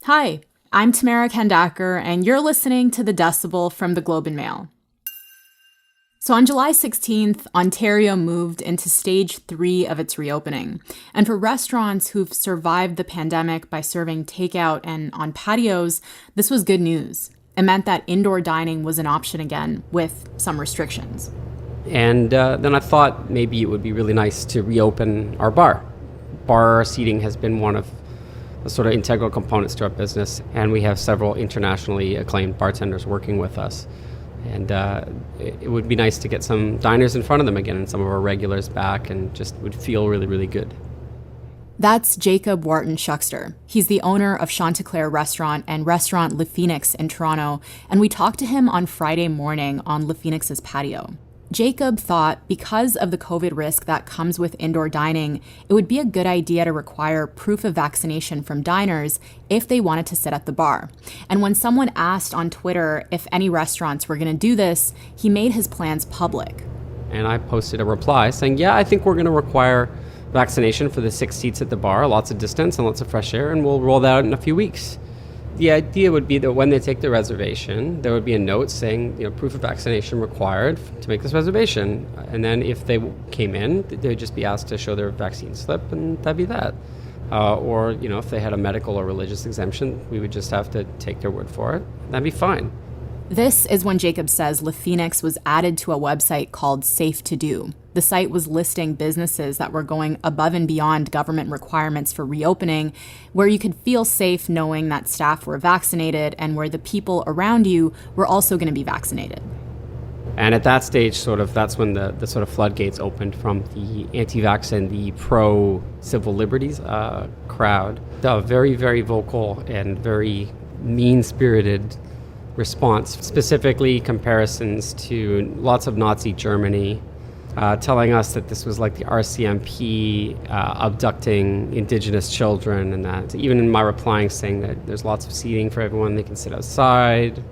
Hi, I'm Tamara Kandaker, and you're listening to the Decibel from the Globe and Mail. So on July 16th, Ontario moved into stage 3 of its reopening. And for restaurants who've survived the pandemic by serving takeout and on patios, this was good news. It meant that indoor dining was an option again, with some restrictions. And then I thought maybe it would be really nice to reopen our bar. Bar seating has been one of the sort of integral components to our business, and we have several internationally acclaimed bartenders working with us. And it would be nice to get some diners in front of them again and some of our regulars back, and just would feel really, really good. That's Jacob Wharton-Shukster. He's the owner of Chanticleer Restaurant and restaurant Le Phénix in Toronto, and we talked to him on Friday morning on Le Phénix's patio. Jacob thought because of the COVID risk that comes with indoor dining, it would be a good idea to require proof of vaccination from diners if they wanted to sit at the bar. And when someone asked on Twitter if any restaurants were going to do this, he made his plans public. And I posted a reply saying, yeah, I think we're going to require vaccination for the 6 seats at the bar, lots of distance and lots of fresh air, and we'll roll that out in a few weeks. The idea would be that when they take the reservation, there would be a note saying, proof of vaccination required to make this reservation. And then if they came in, they would just be asked to show their vaccine slip, and that'd be that. Or, if they had a medical or religious exemption, we would just have to take their word for it. That'd be fine. This is when Jacob says Le Phénix was added to a website called Safe to Do. The site was listing businesses that were going above and beyond government requirements for reopening, where you could feel safe knowing that staff were vaccinated and where the people around you were also going to be vaccinated. And at that stage, that's when the sort of floodgates opened from the anti-vax and the pro-civil liberties crowd. A very, very vocal and very mean-spirited response, specifically comparisons to lots of Nazi Germany, telling us that this was like the RCMP abducting Indigenous children, and that even in my replying saying that there's lots of seating for everyone, they can sit outside,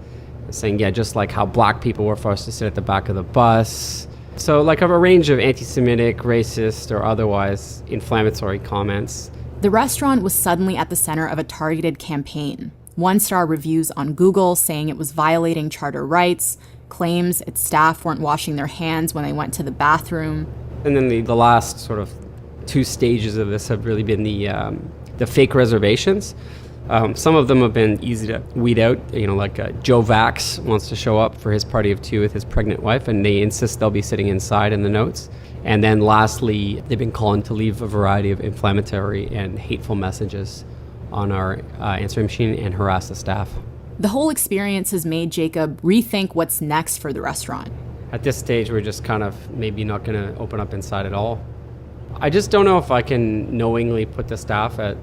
saying, just like how black people were forced to sit at the back of the bus. So like a range of anti-Semitic, racist, or otherwise inflammatory comments. The restaurant was suddenly at the center of a targeted campaign. 1-star reviews on Google saying it was violating charter rights, claims its staff weren't washing their hands when they went to the bathroom. And then the last sort of 2 stages of this have really been the fake reservations. Some of them have been easy to weed out. Like Joe Vax wants to show up for his party of 2 with his pregnant wife, and they insist they'll be sitting inside in the notes. And then lastly, they've been calling to leave a variety of inflammatory and hateful messages on our answering machine and harass the staff. The whole experience has made Jacob rethink what's next for the restaurant. At this stage, we're just kind of maybe not going to open up inside at all. I just don't know if I can knowingly put the staff I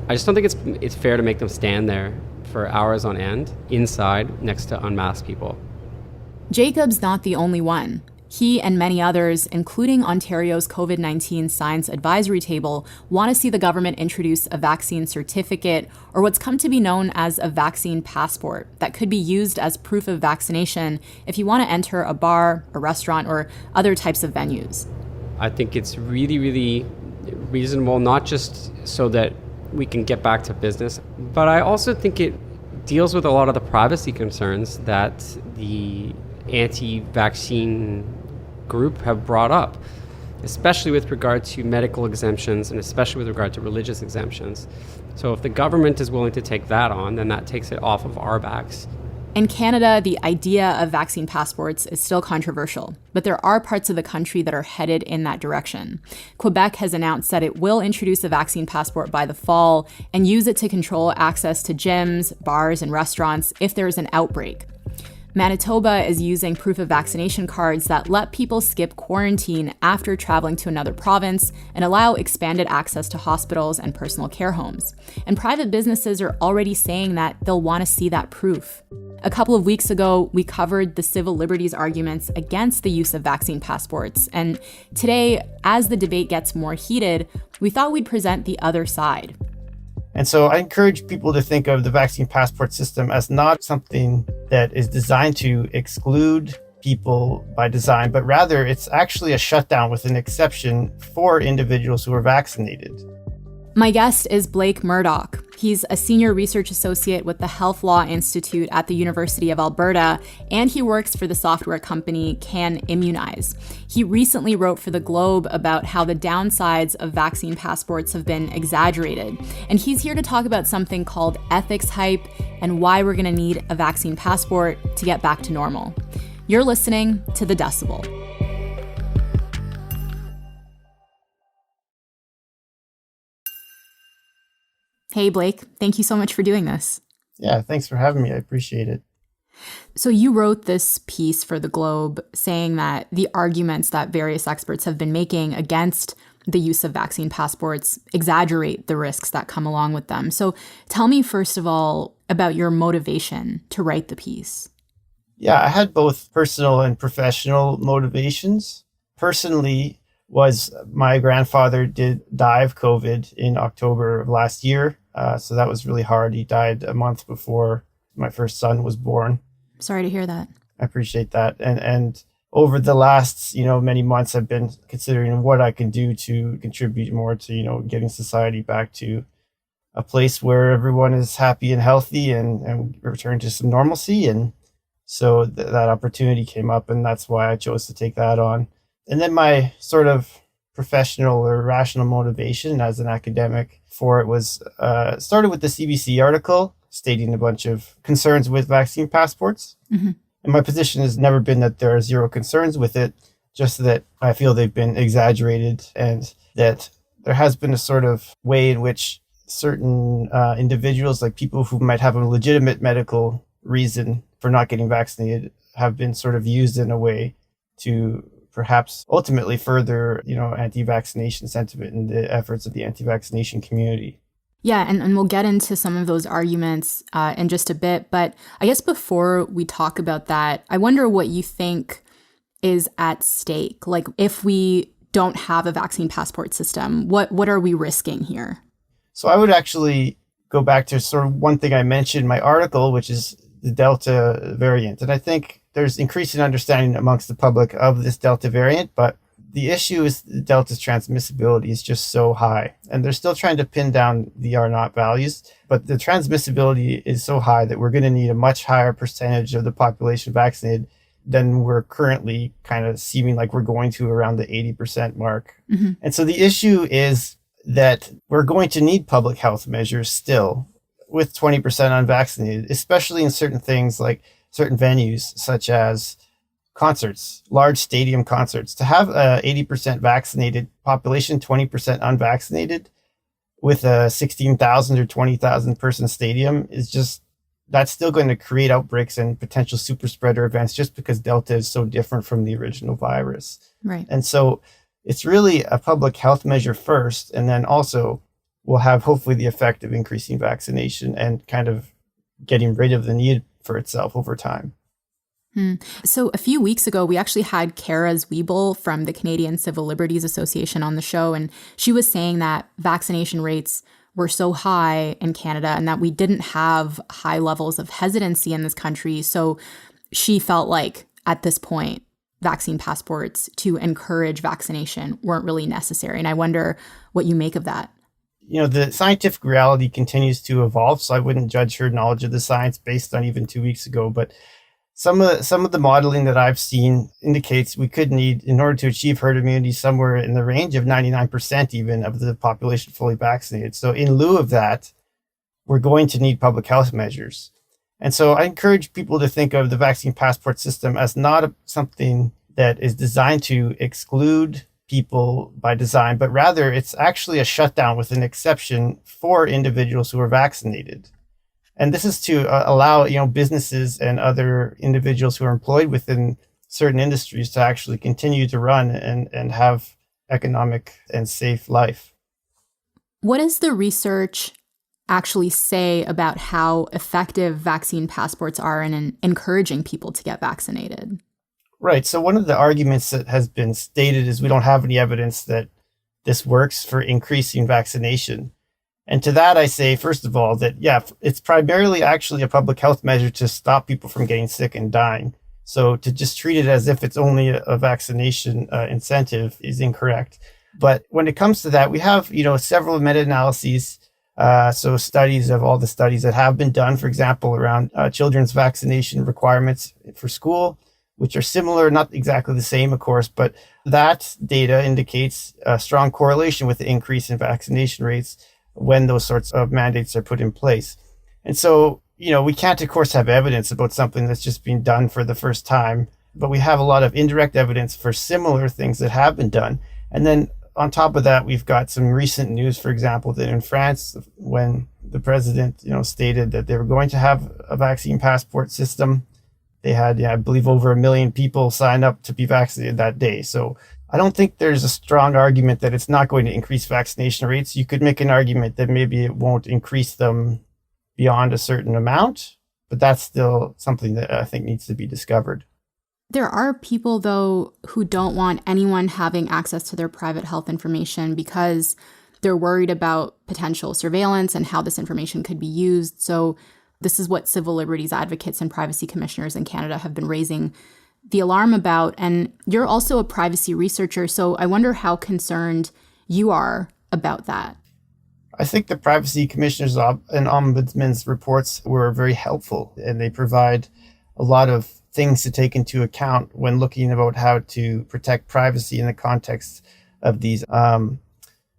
just don't think it's fair to make them stand there for hours on end inside next to unmasked people. Jacob's not the only one. He and many others, including Ontario's COVID-19 Science Advisory Table, want to see the government introduce a vaccine certificate, or what's come to be known as a vaccine passport, that could be used as proof of vaccination if you want to enter a bar, a restaurant, or other types of venues. I think it's really, really reasonable, not just so that we can get back to business, but I also think it deals with a lot of the privacy concerns that the anti-vaccine group have brought up, especially with regard to medical exemptions and especially with regard to religious exemptions. So if the government is willing to take that on, then that takes it off of our backs. In Canada, the idea of vaccine passports is still controversial, but there are parts of the country that are headed in that direction. Quebec has announced that it will introduce a vaccine passport by the fall and use it to control access to gyms, bars, and restaurants if there is an outbreak. Manitoba is using proof of vaccination cards that let people skip quarantine after traveling to another province and allow expanded access to hospitals and personal care homes. And private businesses are already saying that they'll want to see that proof. A couple of weeks ago, we covered the civil liberties arguments against the use of vaccine passports. And today, as the debate gets more heated, we thought we'd present the other side. And so I encourage people to think of the vaccine passport system as not something that is designed to exclude people by design, but rather it's actually a shutdown with an exception for individuals who are vaccinated. My guest is Blake Murdoch. He's a senior research associate with the Health Law Institute at the University of Alberta, and he works for the software company Can Immunize. He recently wrote for The Globe about how the downsides of vaccine passports have been exaggerated. And he's here to talk about something called ethics hype and why we're going to need a vaccine passport to get back to normal. You're listening to The Decibel. Hey, Blake, thank you so much for doing this. Yeah, thanks for having me. I appreciate it. So you wrote this piece for The Globe saying that the arguments that various experts have been making against the use of vaccine passports exaggerate the risks that come along with them. So tell me, first of all, about your motivation to write the piece. Yeah, I had both personal and professional motivations. Personally, was my grandfather did die of COVID in October of last year. So that was really hard. He died a month before my first son was born. Sorry to hear that. I appreciate that. And over the last, many months, I've been considering what I can do to contribute more to, getting society back to a place where everyone is happy and healthy and return to some normalcy. And so that opportunity came up, and that's why I chose to take that on. And then my sort of professional or rational motivation as an academic for it was started with the CBC article stating a bunch of concerns with vaccine passports. Mm-hmm. And my position has never been that there are zero concerns with it, just that I feel they've been exaggerated and that there has been a sort of way in which certain individuals, like people who might have a legitimate medical reason for not getting vaccinated, have been sort of used in a way to perhaps ultimately further, anti-vaccination sentiment and the efforts of the anti-vaccination community. Yeah, and we'll get into some of those arguments in just a bit. But I guess before we talk about that, I wonder what you think is at stake. Like, if we don't have a vaccine passport system, what are we risking here? So I would actually go back to sort of one thing I mentioned in my article, which is the Delta variant. And I think there's increasing understanding amongst the public of this Delta variant, but the issue is the Delta's transmissibility is just so high. And they're still trying to pin down the R0 values, but the transmissibility is so high that we're going to need a much higher percentage of the population vaccinated than we're currently kind of seeming like we're going to, around the 80% mark. Mm-hmm. And so the issue is that we're going to need public health measures still with 20% unvaccinated, especially in certain things like certain venues, such as concerts, large stadium concerts. To have a 80% vaccinated population, 20% unvaccinated, with a 16,000 or 20,000 person stadium that's still going to create outbreaks and potential super spreader events, just because Delta is so different from the original virus. Right. And so it's really a public health measure first, and then also will have hopefully the effect of increasing vaccination and kind of getting rid of the need for itself over time. So a few weeks ago, we actually had Kara Zwiebel from the Canadian Civil Liberties Association on the show, and she was saying that vaccination rates were so high in Canada and that we didn't have high levels of hesitancy in this country. So she felt like at this point, vaccine passports to encourage vaccination weren't really necessary. And I wonder what you make of that. The scientific reality continues to evolve, so I wouldn't judge her knowledge of the science based on even 2 weeks ago. But some of the modeling that I've seen indicates we could need, in order to achieve herd immunity, somewhere in the range of 99% even of the population fully vaccinated. So in lieu of that, we're going to need public health measures. And so I encourage people to think of the vaccine passport system as not something that is designed to exclude people by design, but rather it's actually a shutdown with an exception for individuals who are vaccinated. And this is to allow, businesses and other individuals who are employed within certain industries to actually continue to run and have economic and safe life. What does the research actually say about how effective vaccine passports are in encouraging people to get vaccinated? Right. So one of the arguments that has been stated is we don't have any evidence that this works for increasing vaccination. And to that, I say, first of all, that, it's primarily actually a public health measure to stop people from getting sick and dying. So to just treat it as if it's only a vaccination incentive is incorrect. But when it comes to that, we have, several meta-analyses. So studies of all the studies that have been done, for example, around children's vaccination requirements for school, which are similar, not exactly the same, of course, but that data indicates a strong correlation with the increase in vaccination rates when those sorts of mandates are put in place. And so, we can't, of course, have evidence about something that's just been done for the first time, but we have a lot of indirect evidence for similar things that have been done. And then on top of that, we've got some recent news, for example, that in France, when the president, stated that they were going to have a vaccine passport system, they had, I believe, over 1 million people sign up to be vaccinated that day. So I don't think there's a strong argument that it's not going to increase vaccination rates. You could make an argument that maybe it won't increase them beyond a certain amount, but that's still something that I think needs to be discovered. There are people, though, who don't want anyone having access to their private health information because they're worried about potential surveillance and how this information could be used. So this is what civil liberties advocates and privacy commissioners in Canada have been raising the alarm about. And you're also a privacy researcher, so I wonder how concerned you are about that. I think the privacy commissioners and ombudsman's reports were very helpful, and they provide a lot of things to take into account when looking about how to protect privacy in the context of these.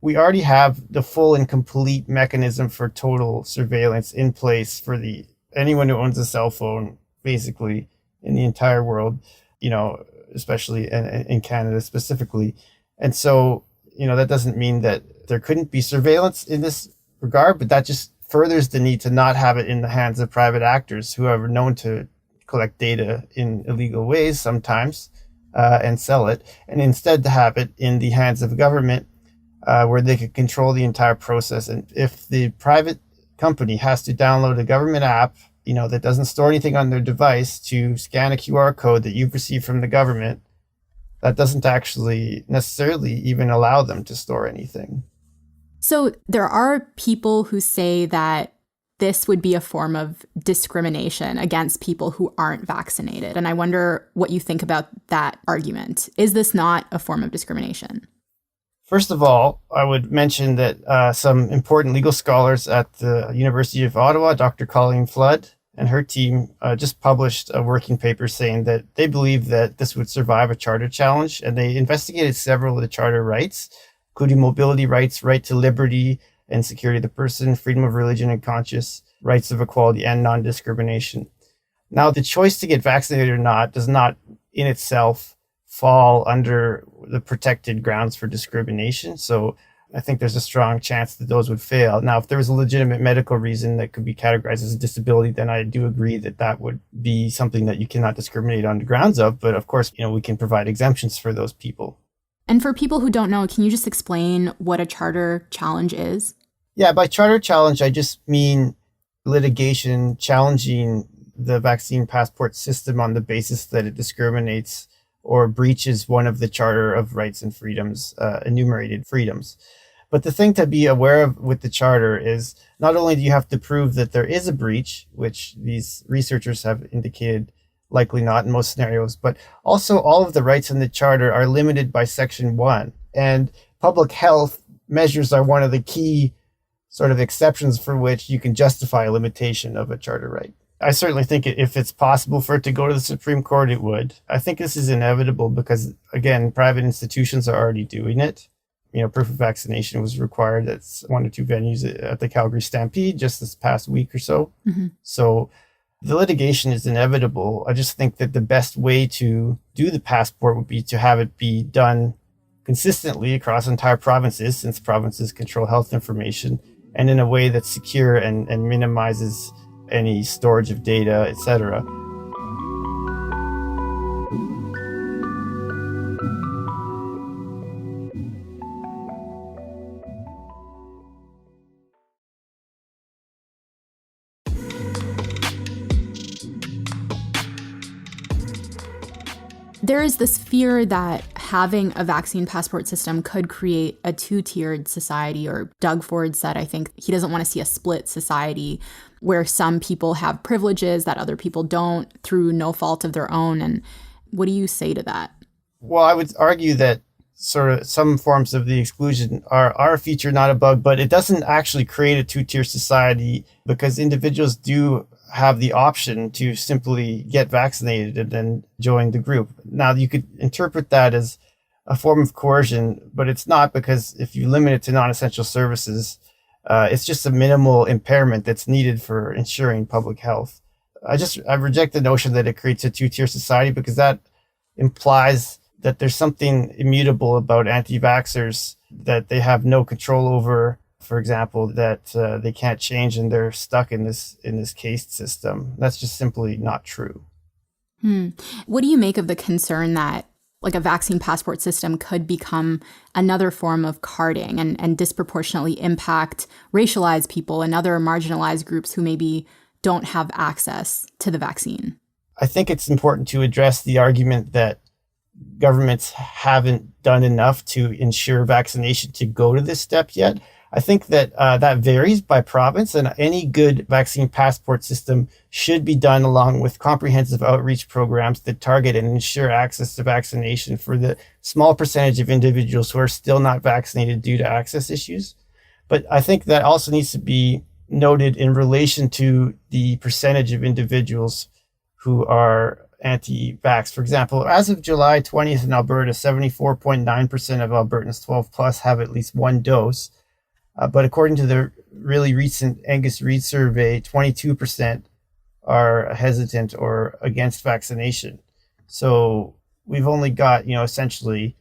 We already have the full and complete mechanism for total surveillance in place for anyone who owns a cell phone, basically in the entire world, especially in Canada specifically. And so, that doesn't mean that there couldn't be surveillance in this regard, but that just furthers the need to not have it in the hands of private actors who are known to collect data in illegal ways sometimes and sell it, and instead to have it in the hands of government where they could control the entire process. And if the private company has to download a government app, that doesn't store anything on their device to scan a QR code that you've received from the government, that doesn't actually necessarily even allow them to store anything. So there are people who say that this would be a form of discrimination against people who aren't vaccinated. And I wonder what you think about that argument. Is this not a form of discrimination? First of all, I would mention that some important legal scholars at the University of Ottawa, Dr. Colleen Flood and her team, just published a working paper saying that they believe that this would survive a charter challenge. And they investigated several of the charter rights, including mobility rights, right to liberty and security of the person, freedom of religion and conscience, rights of equality, and non-discrimination. Now, the choice to get vaccinated or not does not in itself fall under the protected grounds for discrimination. So I think there's a strong chance that those would fail. Now, if there was a legitimate medical reason that could be categorized as a disability, then I do agree that that would be something that you cannot discriminate on the grounds of. But of course, we can provide exemptions for those people. And for people who don't know, can you just explain what a charter challenge is? Yeah, by charter challenge, I just mean litigation challenging the vaccine passport system on the basis that it discriminates or breaches one of the Charter of Rights and Freedoms, enumerated freedoms. But the thing to be aware of with the Charter is not only do you have to prove that there is a breach, which these researchers have indicated likely not in most scenarios, but also all of the rights in the Charter are limited by Section 1. And public health measures are one of the key sort of exceptions for which you can justify a limitation of a Charter right. I certainly think if it's possible for it to go to the Supreme Court, it would. I think this is inevitable because, again, private institutions are already doing it. Proof of vaccination was required at one or two venues at the Calgary Stampede just this past week or so. Mm-hmm. So the litigation is inevitable. I just think that the best way to do the passport would be to have it be done consistently across entire provinces, since provinces control health information, and in a way that's secure and minimizes any storage of data, etc. There is this fear that having a vaccine passport system could create a two-tiered society, or Doug Ford said, I think, he doesn't want to see a split society where some people have privileges that other people don't through no fault of their own. And what do you say to that? Well, I would argue that sort of some forms of the exclusion are a feature, not a bug, but it doesn't actually create a two-tier society because individuals do have the option to simply get vaccinated and then join the group. Now, you could interpret that as a form of coercion, but it's not, because if you limit it to non-essential services, it's just a minimal impairment that's needed for ensuring public health. I reject the notion that it creates a two-tier society, because that implies that there's something immutable about anti-vaxxers that they have no control over, for example, that they can't change and they're stuck in this caste system. That's just simply not true. What do you make of the concern that like a vaccine passport system could become another form of carding and disproportionately impact racialized people and other marginalized groups who maybe don't have access to the vaccine? I think it's important to address the argument that governments haven't done enough to ensure vaccination to go to this step yet. I think that that varies by province, and any good vaccine passport system should be done along with comprehensive outreach programs that target and ensure access to vaccination for the small percentage of individuals who are still not vaccinated due to access issues. But I think that also needs to be noted in relation to the percentage of individuals who are anti-vax. For example, as of July 20th in Alberta, 74.9% of Albertans 12 plus have at least one dose. But according to the really recent Angus Reid survey, 22% are hesitant or against vaccination. So we've only got, essentially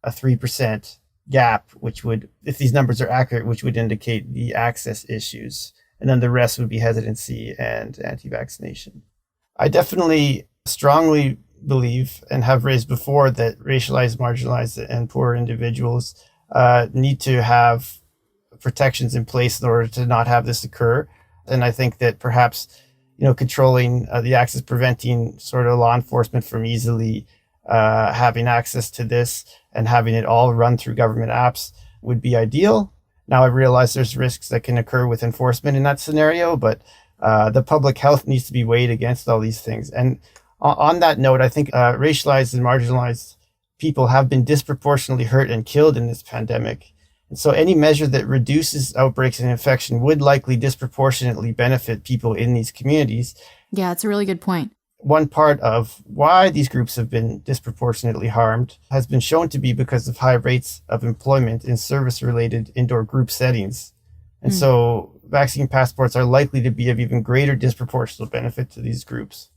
a 3% gap, which would, if these numbers are accurate, which would indicate the access issues. And then the rest would be hesitancy and anti-vaccination. I definitely strongly believe and have raised before that racialized, marginalized, and poor individuals need to have protections in place in order to not have this occur. And I think that perhaps, controlling the access, preventing sort of law enforcement from easily having access to this and having it all run through government apps would be ideal. Now, I realize there's risks that can occur with enforcement in that scenario, but the public health needs to be weighed against all these things. And on that note, I think racialized and marginalized people have been disproportionately hurt and killed in this pandemic. And so any measure that reduces outbreaks and infection would likely disproportionately benefit people in these communities. Yeah, it's a really good point. One part of why these groups have been disproportionately harmed has been shown to be because of high rates of employment in service-related indoor group settings. And so vaccine passports are likely to be of even greater disproportionate benefit to these groups.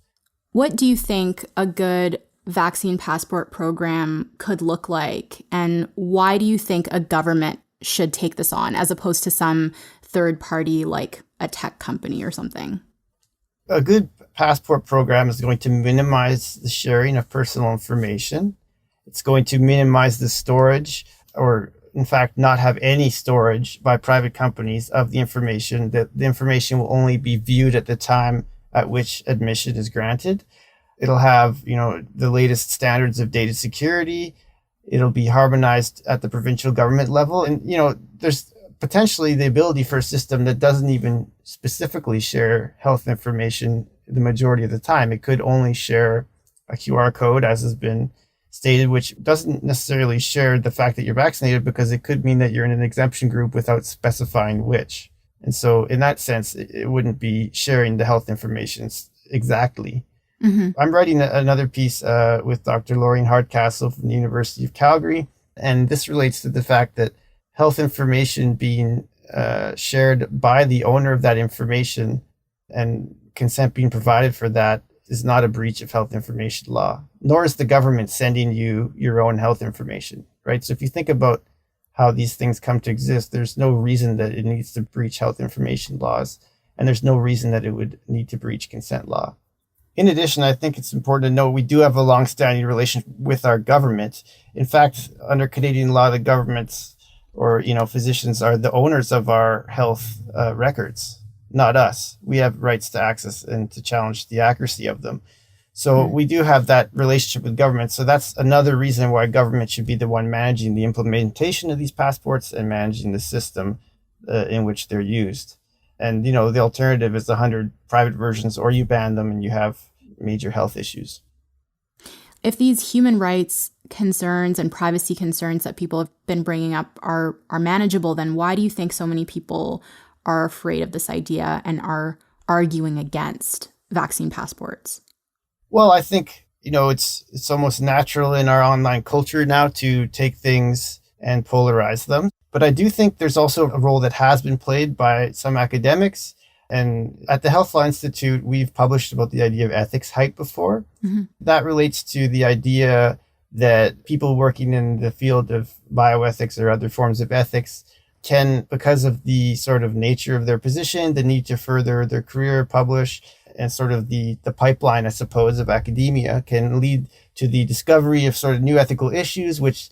What do you think a good vaccine passport program could look like? And why do you think a government should take this on as opposed to some third party like a tech company or something? A good passport program is going to minimize the sharing of personal information. It's going to minimize the storage, or in fact, not have any storage by private companies of the information. That the information will only be viewed at the time at which admission is granted. It'll have, the latest standards of data security. It'll be harmonized at the provincial government level. And, there's potentially the ability for a system that doesn't even specifically share health information the majority of the time. It could only share a QR code, as has been stated, which doesn't necessarily share the fact that you're vaccinated, because it could mean that you're in an exemption group without specifying which. And so in that sense, it wouldn't be sharing the health information exactly. Mm-hmm. I'm writing another piece with Dr. Laureen Hardcastle from the University of Calgary, and this relates to the fact that health information being shared by the owner of that information and consent being provided for that is not a breach of health information law, nor is the government sending you your own health information, right? So if you think about how these things come to exist, there's no reason that it needs to breach health information laws, and there's no reason that it would need to breach consent law. In addition, I think it's important to note we do have a long-standing relationship with our government. In fact, under Canadian law, the governments or physicians are the owners of our health records, not us. We have rights to access and to challenge the accuracy of them. So we do have that relationship with government. So that's another reason why government should be the one managing the implementation of these passports and managing the system in which they're used. And, the alternative is 100 private versions, or you ban them and you have major health issues. If these human rights concerns and privacy concerns that people have been bringing up are manageable, then why do you think so many people are afraid of this idea and are arguing against vaccine passports? Well, I think, it's almost natural in our online culture now to take things and polarize them. But I do think there's also a role that has been played by some academics. And at the Health Law Institute, we've published about the idea of ethics hype before. Mm-hmm. That relates to the idea that people working in the field of bioethics or other forms of ethics can, because of the sort of nature of their position, the need to further their career, publish, and sort of the pipeline, I suppose, of academia can lead to the discovery of sort of new ethical issues, which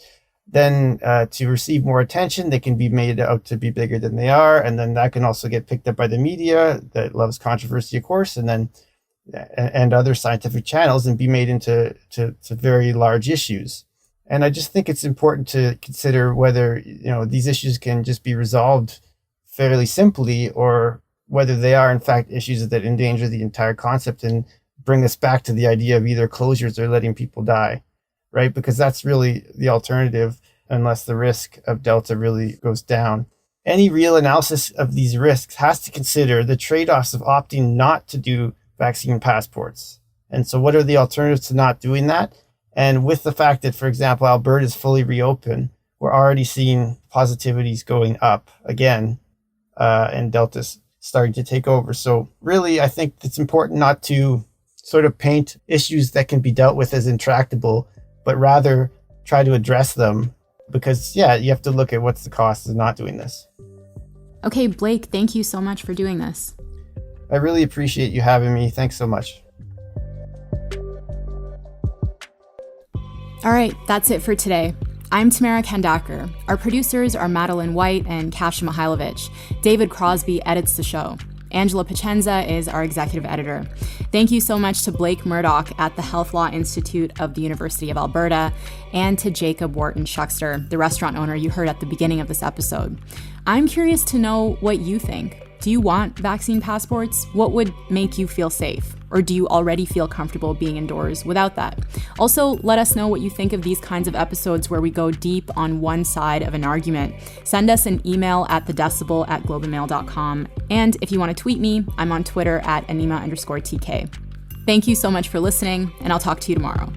then to receive more attention, they can be made out to be bigger than they are. And then that can also get picked up by the media that loves controversy, of course, and other scientific channels and be made into very large issues. And I just think it's important to consider whether, these issues can just be resolved fairly simply, or whether they are in fact issues that endanger the entire concept and bring us back to the idea of either closures or letting people die, right? Because that's really the alternative unless the risk of Delta really goes down. Any real analysis of these risks has to consider the trade-offs of opting not to do vaccine passports. And so what are the alternatives to not doing that? And with the fact that, for example, Alberta is fully reopened, we're already seeing positivities going up again, and Delta's starting to take over. So really, I think it's important not to sort of paint issues that can be dealt with as intractable, but rather try to address them because, you have to look at what's the cost of not doing this. Okay, Blake, thank you so much for doing this. I really appreciate you having me. Thanks so much. All right, that's it for today. I'm Tamara Kandaker. Our producers are Madeline White and Kasia Mihailovich. David Crosby edits the show. Angela Pacenza is our executive editor. Thank you so much to Blake Murdoch at the Health Law Institute of the University of Alberta and to Jacob Wharton-Shukster, the restaurant owner you heard at the beginning of this episode. I'm curious to know what you think. Do you want vaccine passports? What would make you feel safe? Or do you already feel comfortable being indoors without that? Also, let us know what you think of these kinds of episodes where we go deep on one side of an argument. Send us an email at thedecibel@globeandmail.com. And if you want to tweet me, I'm on Twitter at Anima_TK. Thank you so much for listening, and I'll talk to you tomorrow.